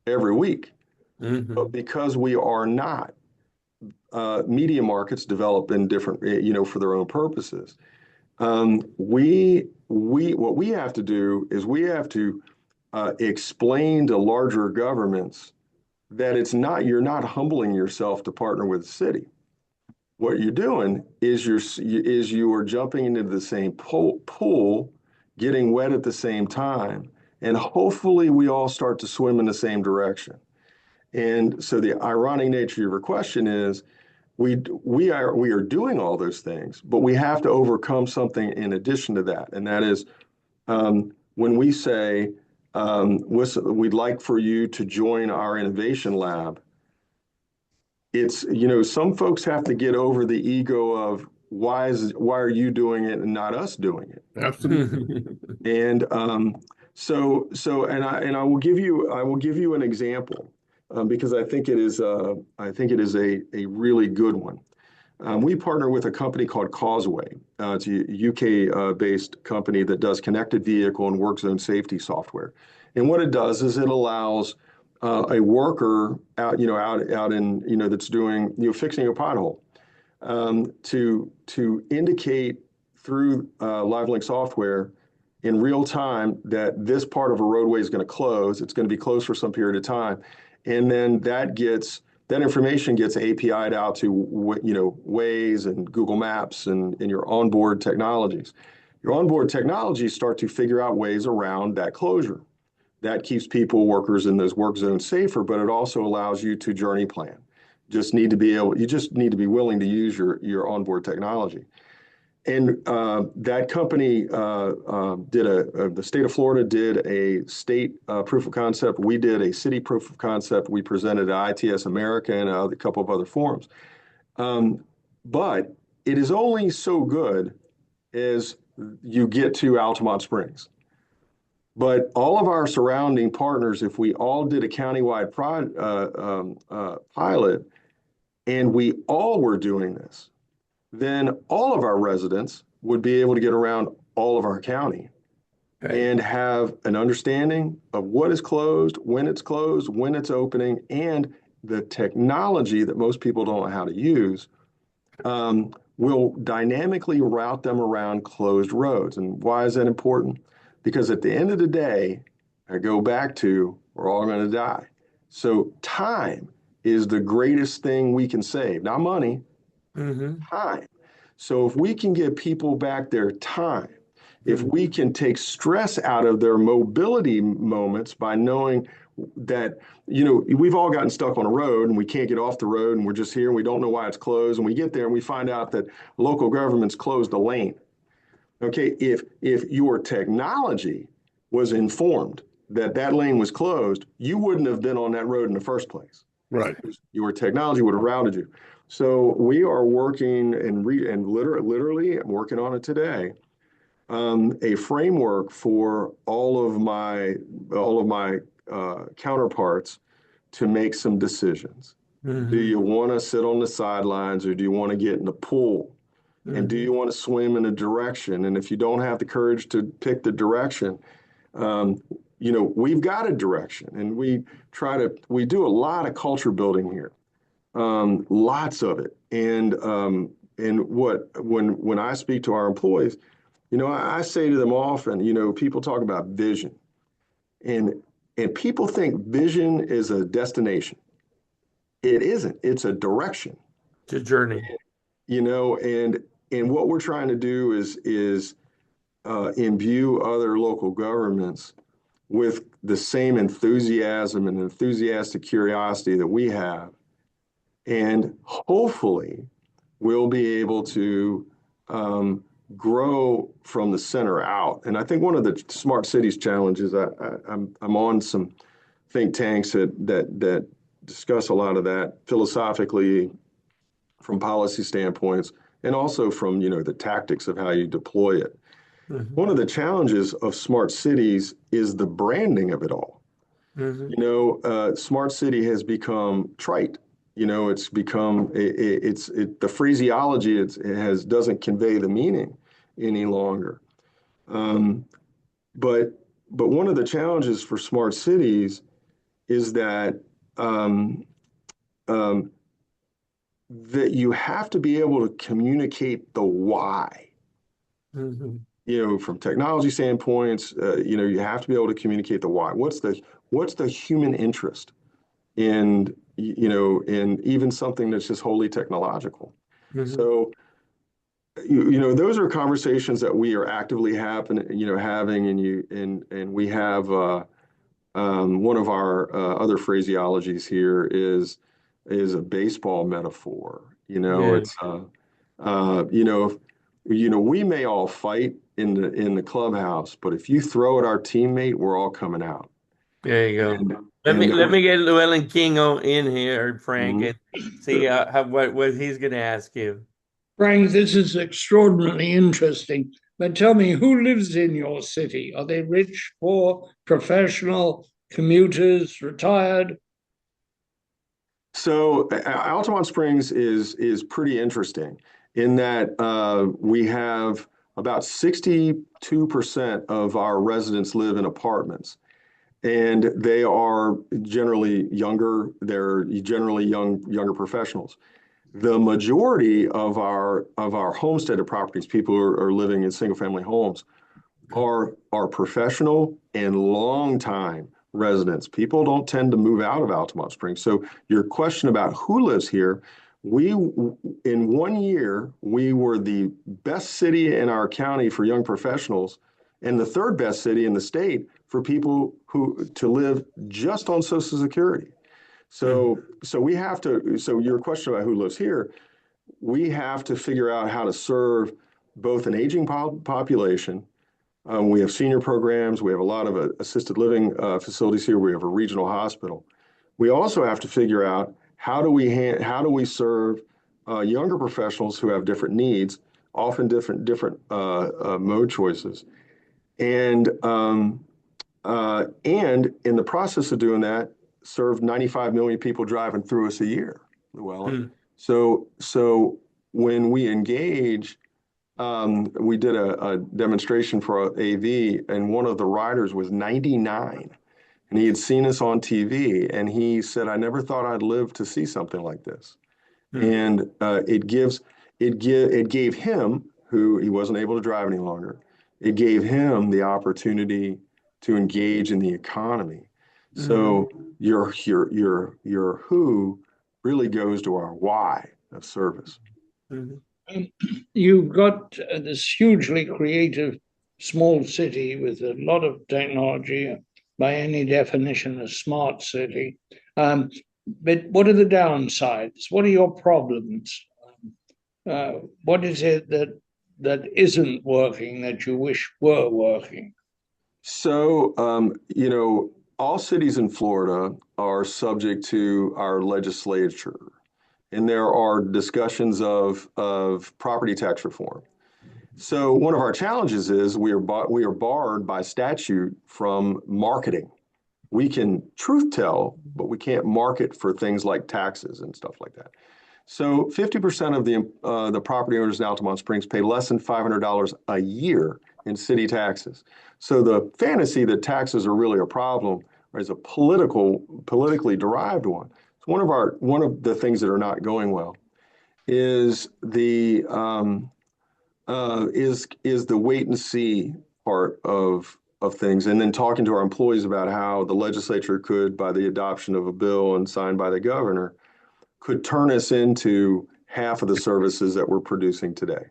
every week. But because we are not, media markets develop in different, for their own purposes. What we have to do is we have to explain to larger governments that you're not humbling yourself to partner with the city. What you're doing is you are jumping into the same pool, getting wet at the same time, and hopefully we all start to swim in the same direction. And so the ironic nature of your question is we are doing all those things, but we have to overcome something in addition to that, and that is when we say we'd like for you to join our innovation lab. It's, some folks have to get over the ego of why are you doing it and not us doing it? Absolutely. And and I will give you an example because I think it is a really good one. We partner with a company called Causeway. It's a UK based company that does connected vehicle and work zone safety software. And what it does is it allows a worker out in, that's doing, fixing a pothole, to indicate through LiveLink software in real time that this part of a roadway is going to close. It's going to be closed for some period of time. And then that information gets API'd out to, Waze and Google Maps and your onboard technologies. Your onboard technologies start to figure out ways around that closure. That keeps workers in those work zones safer, but it also allows you to journey plan. You just need to be willing to use your onboard technology. And that company the state of Florida did a state proof of concept. We did a city proof of concept. We presented at ITS America and a couple of other forums. But it is only so good as you get to Altamonte Springs. But all of our surrounding partners, if we all did a countywide pilot and we all were doing this, then all of our residents would be able to get around all of our county and have an understanding of what is closed, when it's opening, and the technology that most people don't know how to use will dynamically route them around closed roads. And why is that important? Because at the end of the day, I go back to, we're all going to die. So time is the greatest thing we can save, not money. Time. So if we can give people back their time, if we can take stress out of their mobility moments by knowing that, we've all gotten stuck on a road and we can't get off the road and we're just here and we don't know why it's closed. And we get there and we find out that local government's closed a lane. Okay, if your technology was informed that lane was closed, you wouldn't have been on that road in the first place. Right. Your technology would have routed you. So we are working and literally I'm working on it today. A framework for all of my counterparts to make some decisions. Do you want to sit on the sidelines or do you want to get in the pool? And do you want to swim in a direction? And if you don't have the courage to pick the direction, we've got a direction, and we do a lot of culture building here, lots of it. And when I speak to our employees, I say to them often, people talk about vision, and people think vision is a destination. It isn't. It's a direction. It's a journey. And what we're trying to do is imbue other local governments with the same enthusiasm and enthusiastic curiosity that we have. And hopefully we'll be able to grow from the center out. And I think one of the smart cities challenges, I'm on some think tanks that discuss a lot of that philosophically from policy standpoints, and also from, the tactics of how you deploy it. One of the challenges of smart cities is the branding of it all. Smart city has become trite. It's become, the phraseology doesn't convey the meaning any longer. But one of the challenges for smart cities is that that you have to be able to communicate the why. From technology standpoints, you have to be able to communicate the why. What's the human interest in even something that's just wholly technological? So, those are conversations that we are actively having, and we have one of our other phraseologies here is a baseball metaphor. It's we may all fight in the clubhouse, but if you throw at our teammate, we're all coming out. There you go. And Let me get Llewellyn King in here, Frank, Mhm. and see what he's going to ask you. Frank, this is extraordinarily interesting. But tell me, who lives in your city? Are they rich, poor, professional, commuters, retired? So Altamont Springs is pretty interesting in that we have about 62% of our residents live in apartments, and they are generally younger. They're generally younger professionals. The majority of our homesteaded properties, people who are living in single family homes, are professional and long time residents. People don't tend to move out of Altamont Springs. So your question about who lives here, we in 1 year we were the best city in our county for young professionals and the third best city in the state for people who to live just on Social Security. So we have to, so your question about who lives here, we have to figure out how to serve both an aging population. We have senior programs. We have a lot of assisted living facilities here. We have a regional hospital. We also have to figure out how do we serve younger professionals who have different needs, often different mode choices, and in the process of doing that, serve 95 million people driving through us a year, Llewellyn. So when we engage, we did a demonstration for AV, and one of the riders was 99, and he had seen us on TV, and he said, "I never thought I'd live to see something like this." And it gave him, who he wasn't able to drive any longer, it gave him the opportunity to engage in the economy. So your who really goes to our why of service. You've got this hugely creative small city with a lot of technology, by any definition, a smart city. But what are the downsides? What are your problems? What is it that isn't working that you wish were working? So, all cities in Florida are subject to our legislature, and there are discussions of property tax reform. So one of our challenges is we are barred by statute from marketing. We can truth tell, but we can't market for things like taxes and stuff like that. So 50% of the property owners in Altamont Springs pay less than $500 a year in city taxes. So the fantasy that taxes are really a problem is a politically derived one. So one of the things that are not going well is the wait and see part of things, and then talking to our employees about how the legislature could, by the adoption of a bill and signed by the governor, could turn us into half of the services that we're producing today.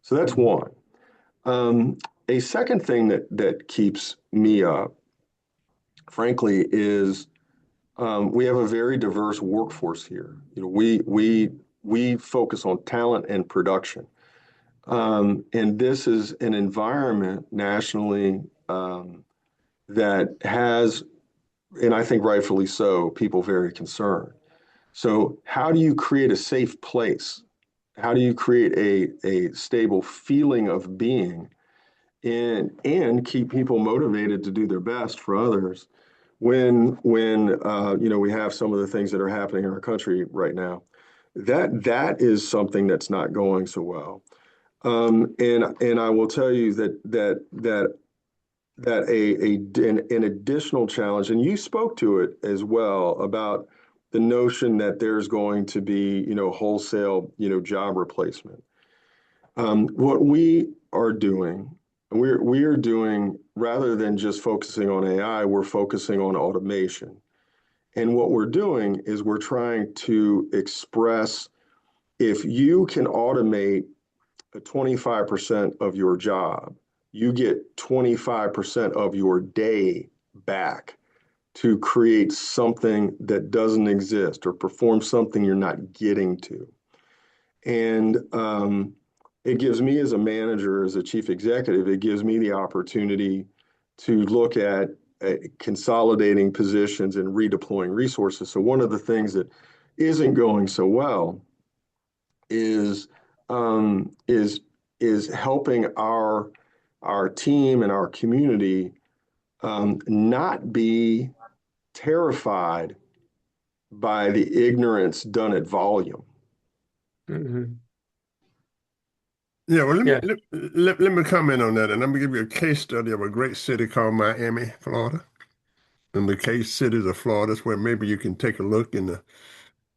So that's one. A second thing that keeps me up, frankly, is we have a very diverse workforce here. We focus on talent and production. And this is an environment nationally that has, and I think rightfully so, people very concerned. So how do you create a safe place? How do you create a stable feeling of being and keep people motivated to do their best for others when we have some of the things that are happening in our country right now? That is something that's not going so well. And I will tell you that an additional challenge, and you spoke to it as well, about the notion that there's going to be, wholesale, job replacement. What we are doing, rather than just focusing on AI, we're focusing on automation. And what we're doing is we're trying to express, if you can automate 25% of your job, you get 25% of your day back to create something that doesn't exist or perform something you're not getting to. And it gives me as a manager, as a chief executive, it gives me the opportunity to look at consolidating positions and redeploying resources. So one of the things that isn't going so well is um, is is helping our team and our community not be terrified by the ignorance done at volume. Hmm. Yeah, well, Yeah. let me comment on that, and I'm gonna give you a case study of a great city called Miami, Florida. And the case cities of Florida is where maybe you can take a look in the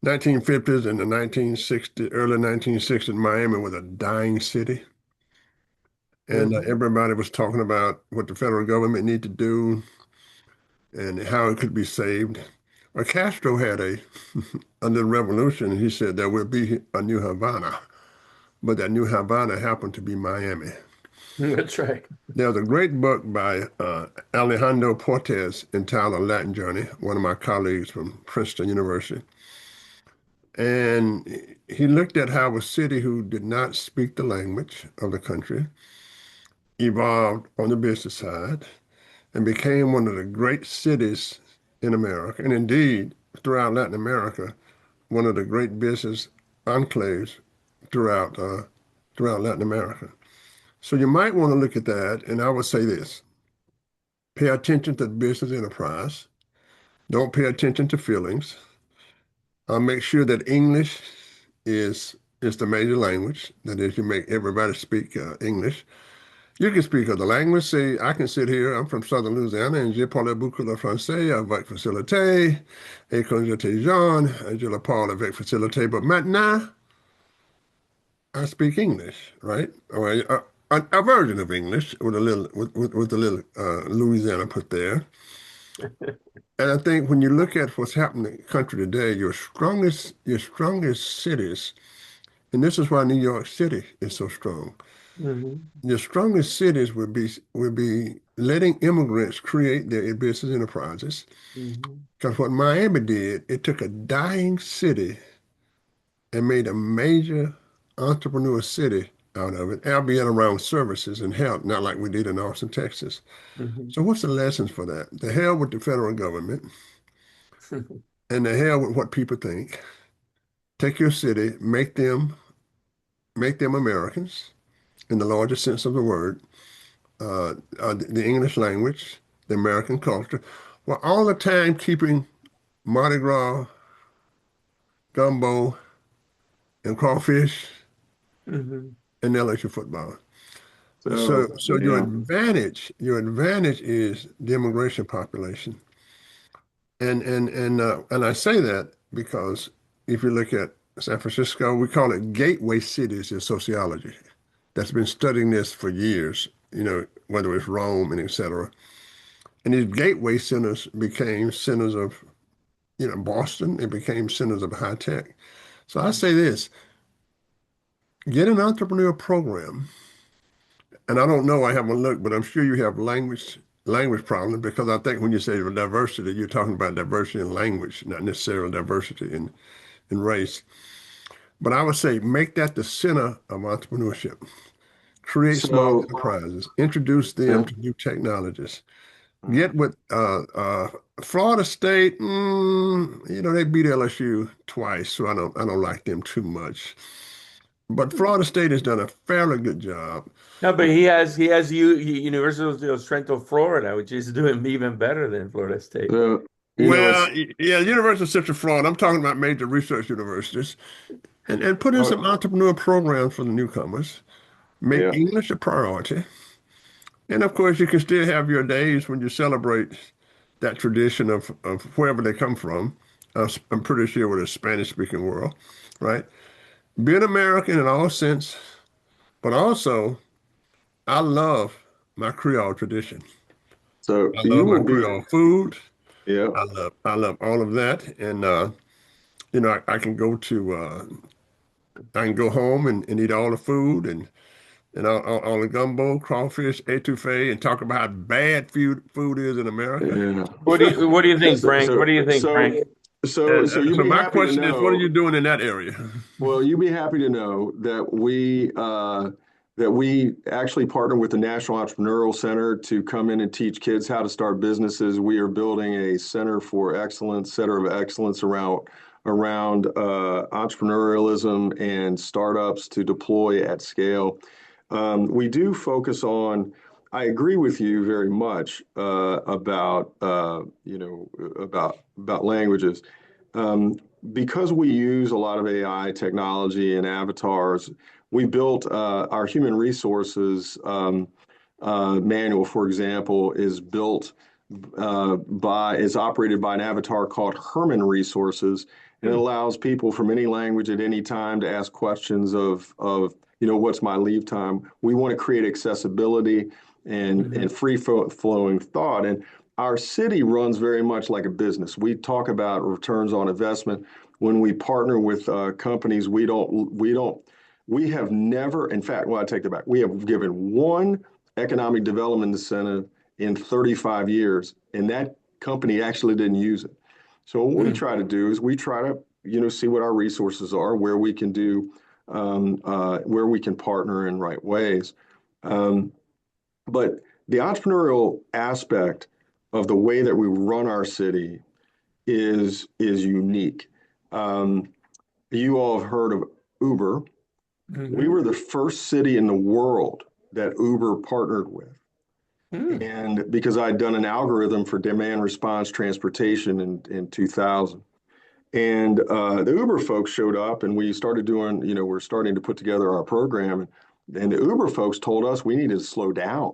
1950s and the 1960s, early 1960s. Miami was a dying city, and Hmm. everybody was talking about what the federal government need to do and how it could be saved. Well, Castro had a little revolution, and he said there will be a new Havana, but that new Havana happened to be Miami. That's right. There's a great book by Alejandro Portes entitled Latin Journey, one of my colleagues from Princeton University. And he looked at how a city who did not speak the language of the country evolved on the business side and became one of the great cities in America, and indeed throughout Latin America, one of the great business enclaves throughout throughout Latin America. So you might want to look at that, and I would say this: pay attention to business enterprise. Don't pay attention to feelings. Make sure that English is the major language. That is, you make everybody speak English. You can speak other language. Say, I can sit here. I'm from Southern Louisiana, and je parle beaucoup le français avec facilité. Et quand j'étais jeune, je le parle avec facilité. But maintenant, I speak English, right? Or a version of English with a little with a little Louisiana put there. And I think when you look at what's happening in the country today, your strongest cities, and this is why New York City is so strong. Hmm. Your strongest cities would be letting immigrants create their business enterprises. Hmm. Because what Miami did, it took a dying city and made a major entrepreneur city out of it, albeit around services and health, not like we did in Austin, Texas. Hmm. So what's the lessons for that? The hell with the federal government and the hell with what people think. Take your city, make them Americans in the largest sense of the word, the English language, the American culture, while all the time keeping Mardi Gras, gumbo, and crawfish Hmm. and LSU football. So, So so your yeah, advantage is the immigration population, and I say that because if you look at San Francisco, we call it gateway cities in sociology. That's been studying this for years. Whether it's Rome and etc. And these gateway centers became centers of, Boston. It became centers of high tech. So I say this: get an entrepreneur program. And I don't know, I haven't looked, but I'm sure you have language problems because I think when you say diversity, you're talking about diversity in language, not necessarily diversity in race. But I would say make that the center of entrepreneurship. Create small so enterprises, introduce them yeah. to new technologies. Mhm. Get with Florida State, they beat LSU twice, so I don't like them too much. But Florida State has done a fairly good job. No, but he has University of Central Florida, which is doing even better than Florida State. So, Well, it's yeah, University of Central Florida. I'm talking about major research universities, and put in uh, some entrepreneur programs for the newcomers. Make yeah. English a priority, and of course, you can still have your days when you celebrate that tradition of wherever they come from. I'm pretty sure with a Spanish-speaking world, right? Be an American in all sense, but also I love my Creole tradition. So I you love my will be Creole food. yeah. I love all of that, and I can I can go home and eat all the food and all the gumbo, crawfish, etouffee, and talk about how bad food is in America. Yeah. What do you think, So Frank? What so do you think, so Frank? So you'll So be my happy to question is, what are know. you doing in that area? Well, you'll be happy to know that we actually partner with the National Entrepreneurial Center to come in and teach kids how to start businesses. We are building a center of excellence around entrepreneurialism and startups to deploy at scale. We do focus on. I agree with you very much about about languages. Because we use a lot of AI technology and avatars, we built our human resources manual, for example, is operated by an avatar called Herman Resources, and it allows people from any language at any time to ask questions of what's my leave time. We want to create accessibility and free flowing thought. And our city runs very much like a business. We talk about returns on investment. When we partner with companies, we have never, in fact, well, I take that back. We have given one economic development incentive in 35 years, and that company actually didn't use it. So what we try to do is we try to, see what our resources are, where we can where we can partner in right ways. But the entrepreneurial aspect of the way that we run our city is unique. You all have heard of Uber. We were the first city in the world that Uber partnered with. And because I'd done an algorithm for demand response transportation in 2000. And the Uber folks showed up and we started doing, we're starting to put together our program. And the Uber folks told us we needed to slow down,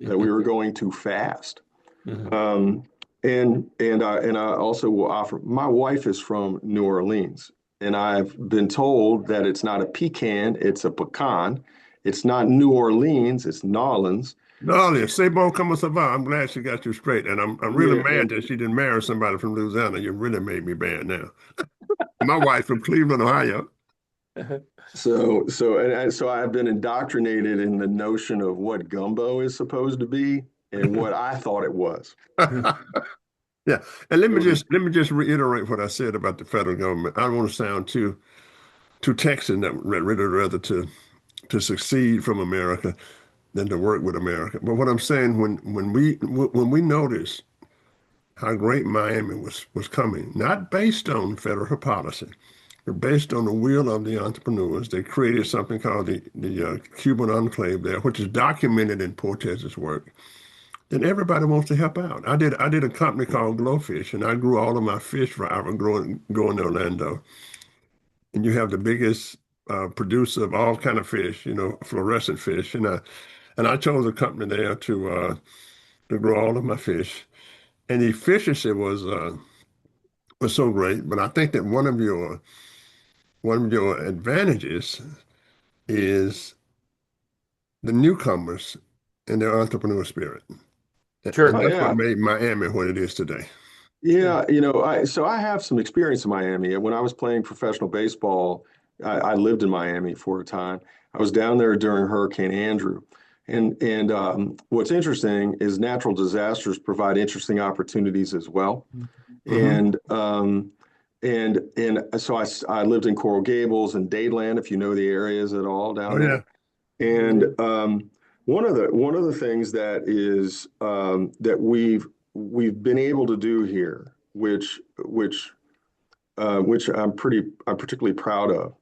that we were going too fast. And I also will offer, my wife is from New Orleans, and I've been told that it's not a pecan, it's a pecan. It's not New Orleans, it's Nolans. No, c'est bon comme ça va. I'm glad she got you straight, and I'm really mad that she didn't marry somebody from Louisiana. You really made me mad now. My wife from Cleveland, Ohio. So I've been indoctrinated in the notion of what gumbo is supposed to be and what I thought it was. Yeah, and let me just reiterate what I said about the federal government. I don't want to sound too Texan, that really rather to succeed from America than to work with America. But what I'm saying, when we noticed how great Miami was coming, not based on federal policy, but based on the will of the entrepreneurs, they created something called the Cuban Enclave there, which is documented in Portes's work. Then everybody wants to help out. I did a company called Glowfish, and I grew all of my fish for our going to Orlando. And you have the biggest producer of all kind of fish, fluorescent fish, and I chose a company there to grow all of my fish. And the efficiency was so great. But I think that one of your advantages is the newcomers and their entrepreneur spirit. Sure. And that's what made Miami what it is today. Yeah, I have some experience in Miami. When I was playing professional baseball, I lived in Miami for a time. I was down there during Hurricane Andrew. And what's interesting is natural disasters provide interesting opportunities as well. And so I lived in Coral Gables and Dadeland, if you know the areas at all down there. And one of the things that is that we've been able to do here, which I'm particularly proud of,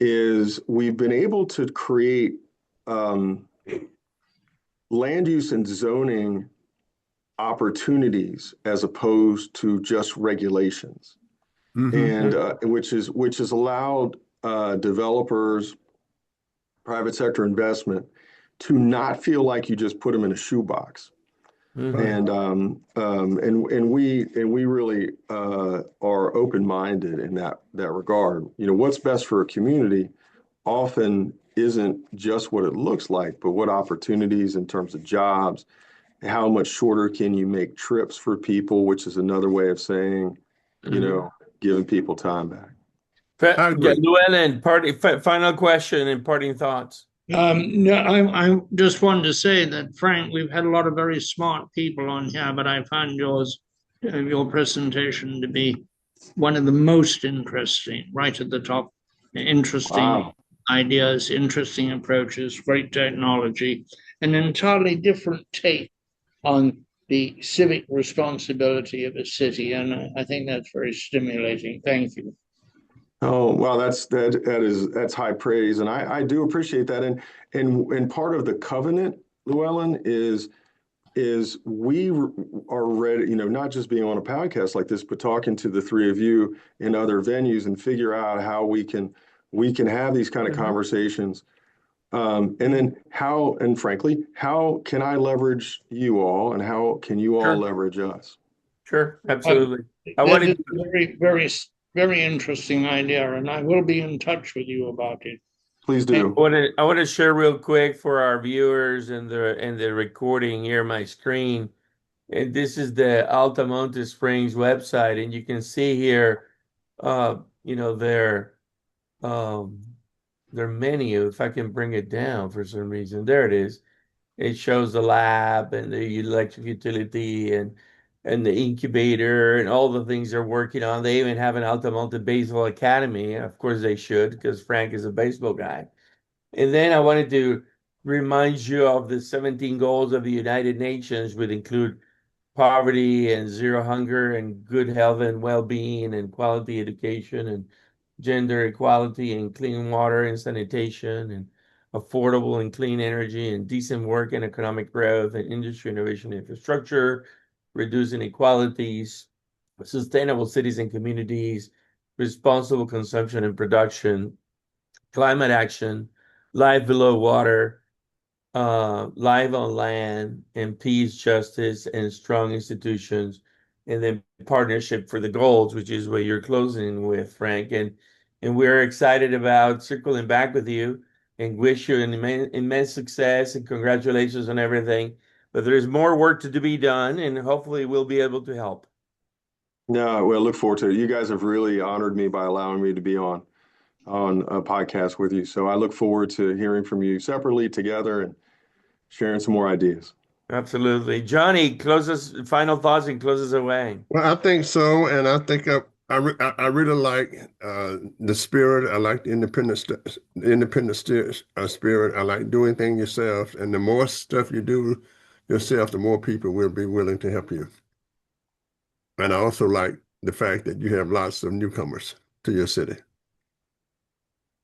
is we've been able to create land use and zoning opportunities as opposed to just regulations, and which has allowed developers, private sector investment to not feel like you just put them in a shoebox. And we really are open-minded in that regard. What's best for a community often isn't just what it looks like, but what opportunities in terms of jobs, how much shorter can you make trips for people, which is another way of saying, giving people time back. Llewellyn, final question and parting thoughts. No, I just wanted to say that, Frank, we've had a lot of very smart people on here, but I found your presentation to be one of the most interesting, right at the top. Interesting Wow. ideas, interesting approaches, great technology, an entirely different take on the civic responsibility of a city. And I think that's very stimulating. Thank you. Oh, wow, that's high praise, and I do appreciate that. And part of the covenant, Llewellyn, is we are ready, not just being on a podcast like this, but talking to the three of you in other venues and figure out how we can have these kind of conversations. And then frankly, how can I leverage you all, and how can you all Sure. leverage us? Sure, absolutely. I That is wanted a very, very, very interesting idea, and I will be in touch with you about it. Please do. I want to share real quick for our viewers and the recording here on my screen. And this is the Altamonte Springs website, and you can see here, you know, um, their menu. If I can bring it down for some reason, there it is. It shows the lab and the electric utility and the incubator and all the things they're working on. They even have an Altamonte Baseball Academy. Of course, they should, because Frank is a baseball guy. And then I wanted to remind you of the 17 goals of the United Nations, which include poverty and zero hunger and good health and well-being and quality education and gender equality and clean water and sanitation and affordable and clean energy and decent work and economic growth and industry innovation infrastructure, reducing inequalities, sustainable cities and communities, responsible consumption and production, climate action, life below water, life on land, and peace, justice, and strong institutions, and then partnership for the goals, which is what you're closing with, Frank. And we're excited about circling back with you and wish you an immense success and congratulations on everything. But there's more work to be done, and hopefully we'll be able to help. No, well, look forward to it. You guys have really honored me by allowing me to be on a podcast with you. So I look forward to hearing from you separately, together, and sharing some more ideas. Absolutely. Johnny, final thoughts and close us away. Well, I think so, and I think I really like the spirit. I like the spirit. I like doing things yourself, and the more stuff you do yourself, the more people will be willing to help you. And I also like the fact that you have lots of newcomers to your city.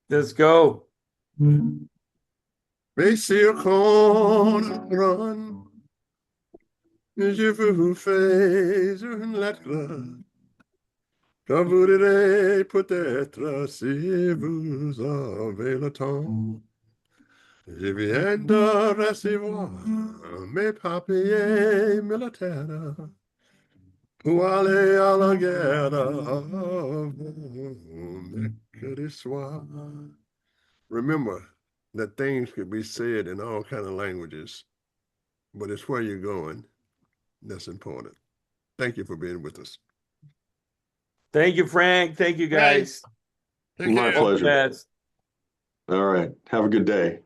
Let's go. Monsieur Corn, je vous fais une lettre. Quand vous direz peut-être si vous avez le temps. Je viens de recevoir mes papiers militaires pour aller à la guerre mercredi soir. Remember that things could be said in all kinds of languages, but it's where you're going that's important. Thank you for being with us. Thank you, Frank. Thank you, guys. Take My care. pleasure. Yes. All right. Have a good day.